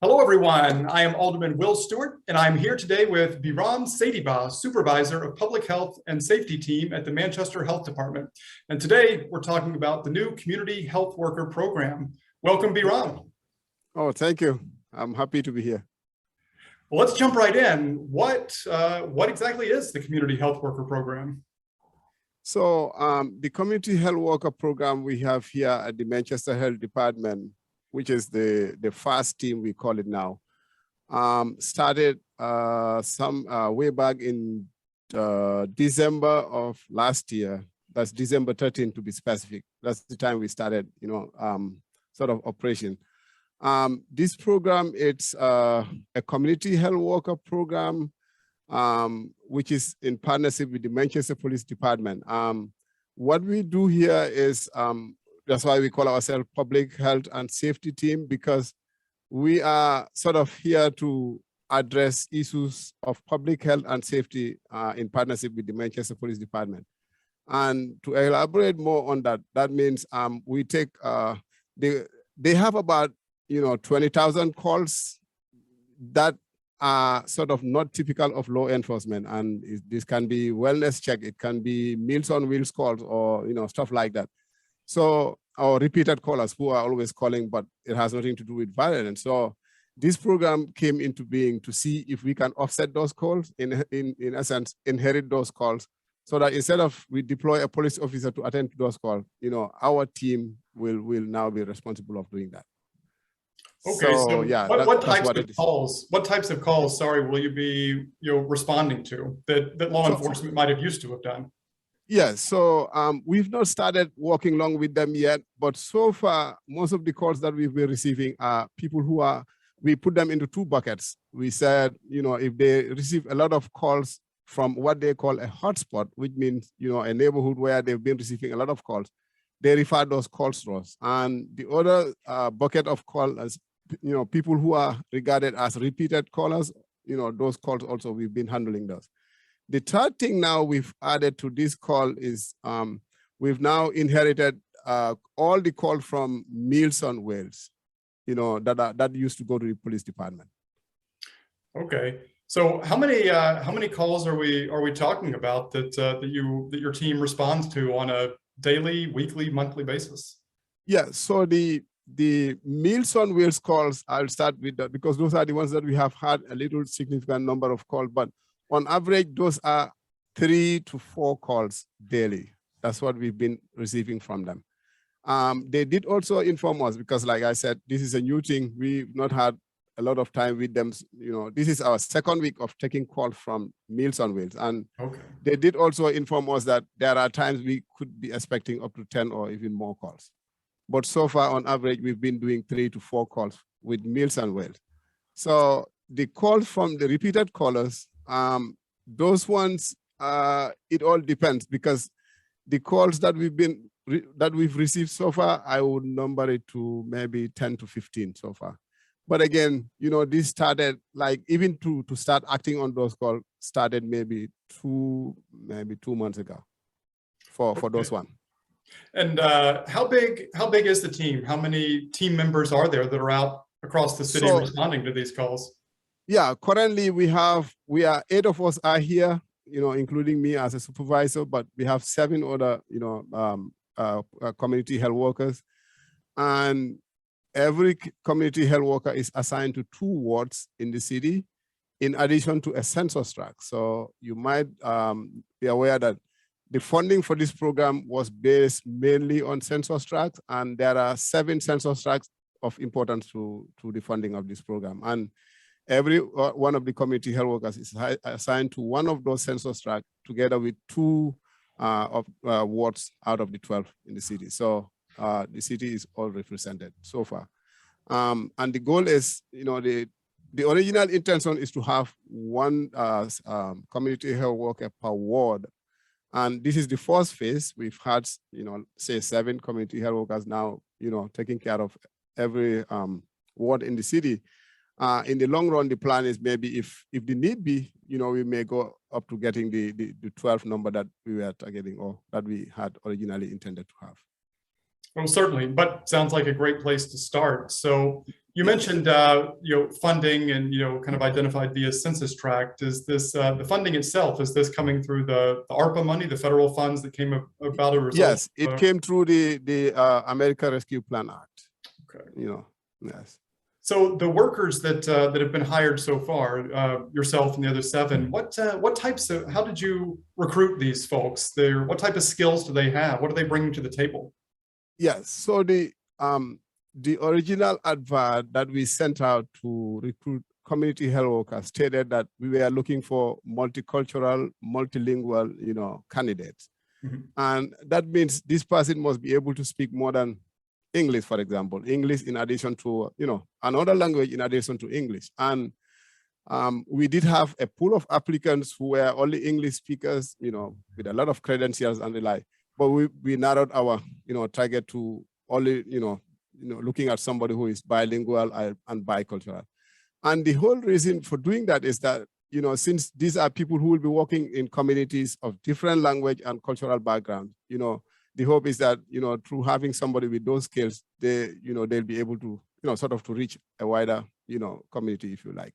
Hello, everyone. I am Alderman Will Stewart, and I'm here today with Biram Saidybah, Supervisor of Public Health and Safety Team at the Manchester Health Department. And today we're talking about the new Community Health Worker Program. Welcome, Biram. Oh, thank you. I'm happy to be here. Well, let's jump right in. What exactly is the Community Health Worker Program? So the Community Health Worker Program we have here at the Manchester Health Department, which is the FAST team, we call it now, started way back in December of last year. That's December 13th to be specific. That's the time we started, sort of operation. This program, it's a community health worker program, which is in partnership with the Manchester Police Department. What we do here is, that's why we call ourselves Public Health and Safety Team, because we are sort of here to address issues of public health and safety in partnership with the Manchester Police Department. And to elaborate more on that, that means we take, they have about 20,000 calls that are sort of not typical of law enforcement. And this can be wellness check, it can be Meals on Wheels calls or stuff like that. So our repeated callers who are always calling, but it has nothing to do with violence. So this program came into being to see if we can offset those calls, in essence, inherit those calls, so that instead of we deploy a police officer to attend to those calls, our team will now be responsible of doing that. Okay, so yeah, what types of calls, sorry, will you be responding to that law enforcement might have used to have done? Yes, so we've not started working along with them yet, but so far, most of the calls that we've been receiving are people who we put them into two buckets. We said, if they receive a lot of calls from what they call a hotspot, which means, a neighborhood where they've been receiving a lot of calls, they refer those calls to us. And the other bucket of callers, people who are regarded as repeated callers, those calls also, we've been handling those. The third thing now we've added to this call is we've now inherited all the calls from Meals on Wheels, that used to go to the police department. Okay, so how many calls are we talking about that your team responds to on a daily, weekly, monthly basis? Yeah, so the Meals on Wheels calls, I'll start with that because those are the ones that we have had a little significant number of calls, but on average, those are 3 to 4 calls daily. That's what we've been receiving from them. They did also inform us because, like I said, this is a new thing. We've not had a lot of time with them. This is our second week of taking calls from Meals on Wheels. And they did also inform us that there are times we could be expecting up to 10 or even more calls. But so far, on average, we've been doing 3 to 4 calls with Meals on Wheels. So the calls from the repeated callers, those ones, it all depends because the calls that we've received so far, I would number it to maybe 10 to 15 so far. But again, this started like even to start acting on those calls started maybe two months ago for those ones. And how big is the team? How many team members are there that are out across the city responding to these calls? Yeah, currently we are 8 of us are here, including me as a supervisor, but we have 7 other, community health workers. And every community health worker is assigned to 2 wards in the city, in addition to a census tract. So you might be aware that the funding for this program was based mainly on census tracts, and there are 7 census tracts of importance to the funding of this program. And every one of the community health workers is assigned to one of those census tracts together with 2 wards out of the 12 in the city. So the city is all represented so far. And the goal is, the original intention is to have 1 community health worker per ward. And this is the first phase. We've had, say 7 community health workers now, taking care of every ward in the city. In the long run, the plan is maybe if the need be, we may go up to getting the 12 number that we were targeting or that we had originally intended to have. Well, certainly, but sounds like a great place to start. So You mentioned, funding and, kind of identified via census tract. Is this, the funding itself, is this coming through the ARPA money, the federal funds that came about a result? Yes, it came through the American Rescue Plan Act. Okay. Yes. So the workers that have been hired so far, yourself and the other 7, what types of, how did you recruit these folks? What type of skills do they have? What are they bringing to the table? Yes, so the original advert that we sent out to recruit community health workers stated that we were looking for multicultural, multilingual, candidates. Mm-hmm. And that means this person must be able to speak more than English, for example, English in addition to, another language in addition to English. And we did have a pool of applicants who were only English speakers, with a lot of credentials and the like. But we narrowed our, target to only, looking at somebody who is bilingual and bicultural. And the whole reason for doing that is that, since these are people who will be working in communities of different language and cultural backgrounds, the hope is that, through having somebody with those skills, they'll be able to, sort of to reach a wider, community, if you like.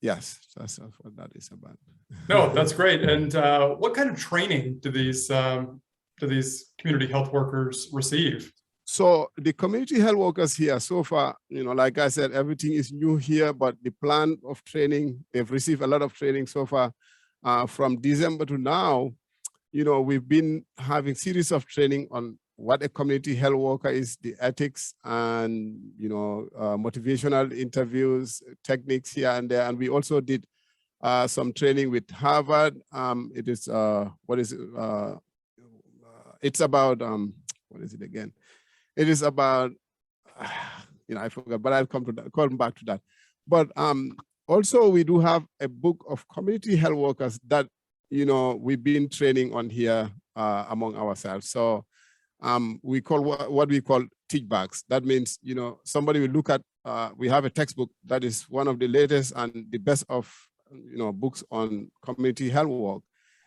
Yes, that's what that is about. No, that's great. And what kind of training do these community health workers receive? So the community health workers here so far, like I said, everything is new here, but the plan of training, they've received a lot of training so far. From December to now, we've been having series of training on what a community health worker is, the ethics and, motivational interviews, techniques here and there. And we also did some training with Harvard. It is, it's about, what is it again? It is about, I forgot, but I'll come back to that. But also we do have a book of community health workers that, we've been training on here among ourselves. So we call what we call teach bags. That means, somebody will look at, we have a textbook that is one of the latest and the best of, books on community health work.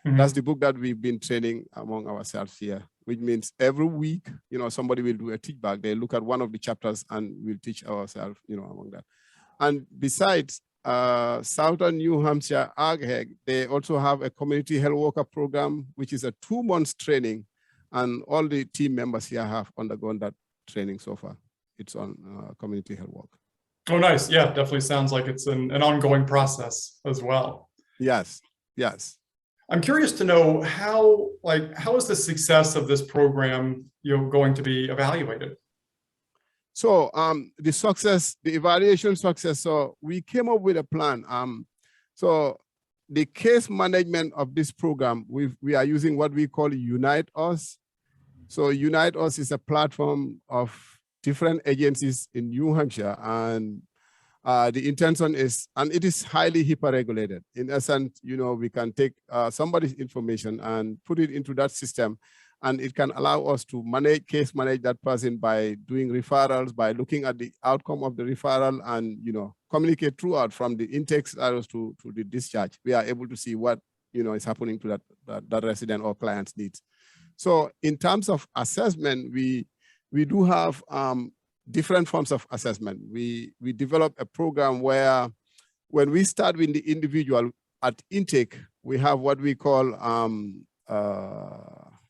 Mm-hmm. That's the book that we've been training among ourselves here, which means every week, somebody will do a teach bag. They look at one of the chapters and we'll teach ourselves, among that. And besides, Southern New Hampshire AgHeg, they also have a community health worker program, which is a 2-month training. And all the team members here have undergone that training so far. It's on community health work. Oh, nice. Yeah, definitely sounds like it's an ongoing process as well. Yes, yes. I'm curious to know how is the success of this program, going to be evaluated? So the evaluation success. So we came up with a plan. So the case management of this program, we are using what we call Unite Us. So Unite Us is a platform of different agencies in New Hampshire, and the intention is, and it is highly HIPAA regulated. In essence, we can take somebody's information and put it into that system, and it can allow us to case manage that person by doing referrals, by looking at the outcome of the referral and, communicate throughout from the intake status to the discharge. We are able to see what, is happening to that resident or client's needs. So in terms of assessment, we do have different forms of assessment. We develop a program where when we start with the individual at intake, we have what we call,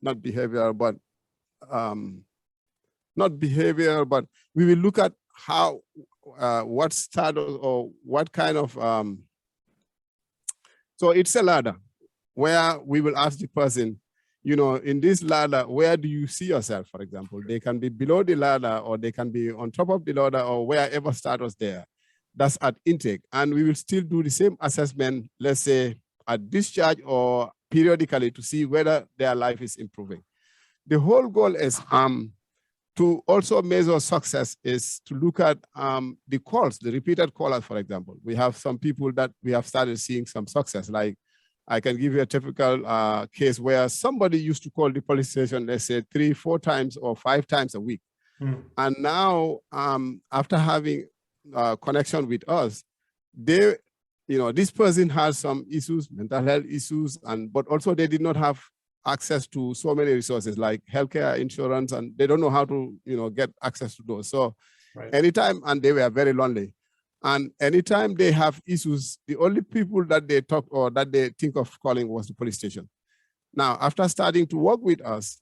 not behavioral, but we will look at how, what status or what kind of, so it's a ladder where we will ask the person, in this ladder, where do you see yourself, for example? They can be below the ladder or they can be on top of the ladder or wherever status there. That's at intake. And we will still do the same assessment, let's say at discharge or periodically to see whether their life is improving. The whole goal is to also measure success is to look at the calls, the repeated callers, for example. We have some people that we have started seeing some success, like I can give you a typical case where somebody used to call the police station, let's say 3, 4 times or 5 times a week. Mm. And now after having connection with us, they, this person has some issues, mental health issues, but also they did not have access to so many resources like healthcare, insurance, and they don't know how to, get access to those. So Right. Anytime, and they were very lonely. And anytime they have issues, the only people that they talk or that they think of calling was the police station. Now, after starting to work with us,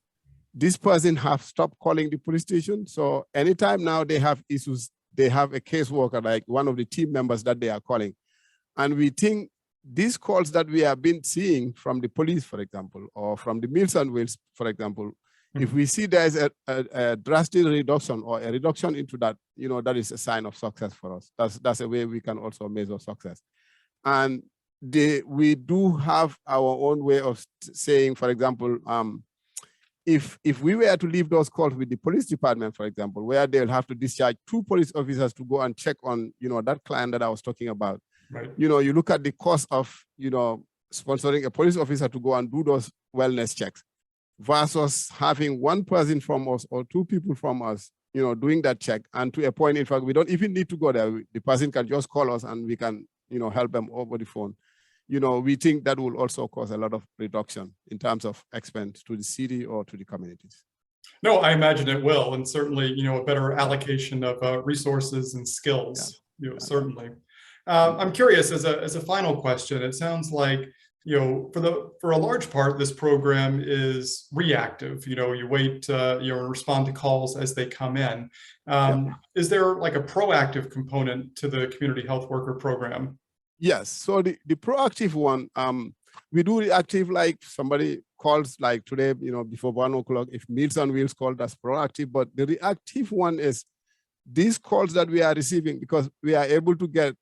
this person have stopped calling the police station. So anytime now they have issues, they have a caseworker, like one of the team members that they are calling. And we think these calls that we have been seeing from the police, for example, or from the Meals on Wheels, for example, if we see there's a drastic reduction or a reduction into that, that is a sign of success for us. That's a way we can also measure success. And we do have our own way of saying, for example, if we were to leave those calls with the police department, for example, where they'll have to discharge 2 police officers to go and check on, that client that I was talking about. Right. You look at the cost of, sponsoring a police officer to go and do those wellness checks versus having 1 person from us or 2 people from us, doing that check. And to a point, in fact, we don't even need to go there. The person can just call us and we can, help them over the phone. We think that will also cause a lot of reduction in terms of expense to the city or to the communities. No, I imagine it will. And certainly, a better allocation of resources and skills, certainly. I'm curious, as a final question, it sounds like, for a large part, this program is reactive. You wait, and respond to calls as they come in. Is there like a proactive component to the community health worker program? Yes. So the proactive one, we do reactive, like somebody calls like today, before 1 o'clock, if Meals on Wheels call, that's proactive. But the reactive one is these calls that we are receiving, because we are able to get,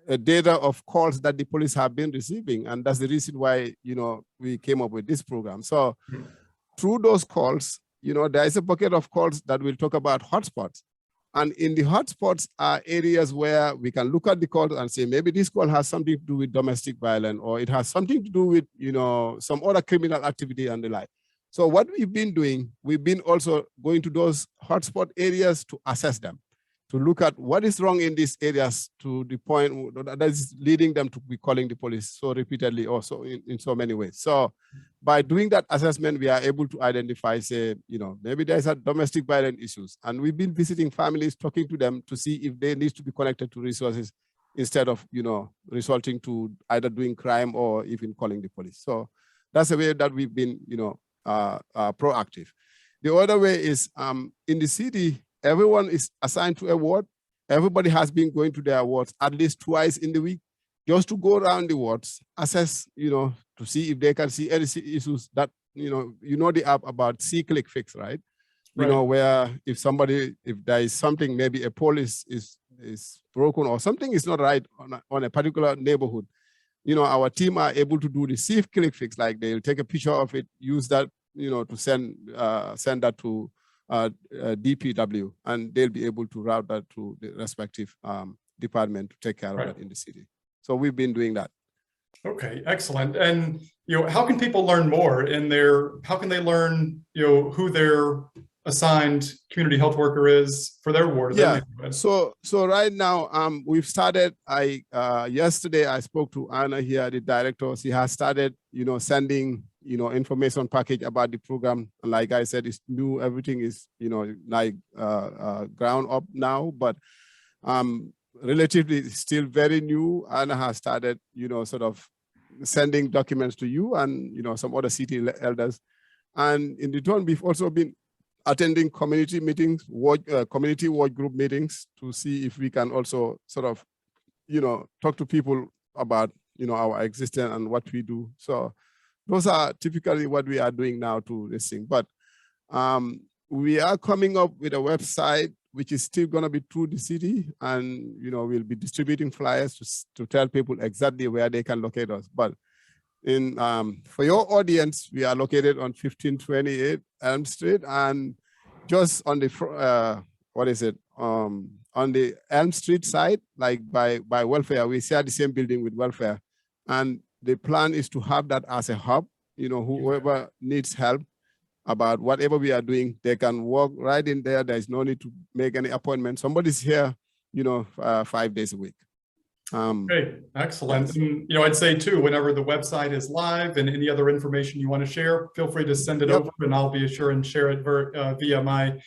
a data of calls that the police have been receiving. And that's the reason why, we came up with this program. So through those calls, there is a bucket of calls that will talk about hotspots. And in the hotspots are areas where we can look at the call and say, maybe this call has something to do with domestic violence, or it has something to do with, some other criminal activity and the like. So what we've been doing, we've been also going to those hotspot areas to assess them, to look at what is wrong in these areas to the point that is leading them to be calling the police so repeatedly, or so in so many ways. So by doing that assessment, we are able to identify, say, maybe there's a domestic violence issues. And we've been visiting families, talking to them to see if they need to be connected to resources instead of, resulting to either doing crime or even calling the police. So that's a way that we've been, proactive. The other way is in the city, everyone is assigned to a ward. Everybody has been going to their wards at least twice in the week, just to go around the wards, assess, to see if they can see any issues that, the app about see, click, fix, right? Where if there is something, maybe a pole is broken or something is not right on a particular neighborhood, our team are able to do the see, click, fix, like they'll take a picture of it, use that, to send that to DPW, and they'll be able to route that to the respective department to take care of that in the city. So we've been doing that. Okay, excellent. And how can people learn more how can they learn who their assigned community health worker is for their ward? Yeah. So right now we've started. Yesterday I spoke to Anna here, the director. She has started sending information package about the program. Like I said, it's new. Everything is ground up now, but relatively still very new. Anna has started sort of sending documents to you and some other city elders. And in return, we've also been attending community meetings, community work group meetings, to see if we can also sort of talk to people about our existence and what we do. So those are typically what we are doing now to this thing. But we are coming up with a website which is still going to be through the city, and we'll be distributing flyers to tell people exactly where they can locate us. But for your audience, we are located on 1528 Elm Street, and just on the on the Elm Street side, like by welfare, we share the same building with welfare, and the plan is to have that as a hub. Whoever needs help about whatever we are doing, they can walk right in there. There's no need to make any appointment. Somebody's here, 5 days a week. Great, excellent. Yes. And, I'd say too, whenever the website is live and any other information you want to share, feel free to send it over, and I'll be sure and share it via my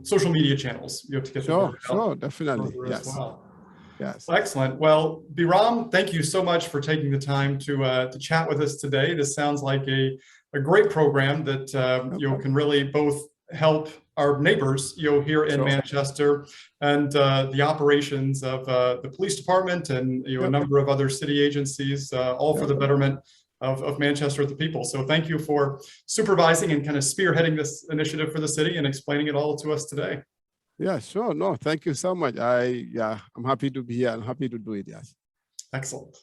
social media channels, to get the Sure, word out sure, definitely. further as Yes, well. yes. Excellent. Well, Biram, thank you so much for taking the time to chat with us today. This sounds like a great program that can really both help our neighbors here in Sure. Manchester and the operations of the police department and a number of other city agencies, all for the betterment of Manchester, the people. So thank you for supervising and kind of spearheading this initiative for the city and explaining it all to us today. Yeah, sure. No, thank you so much. I'm happy to be here. I'm happy to do it. Yes. Excellent.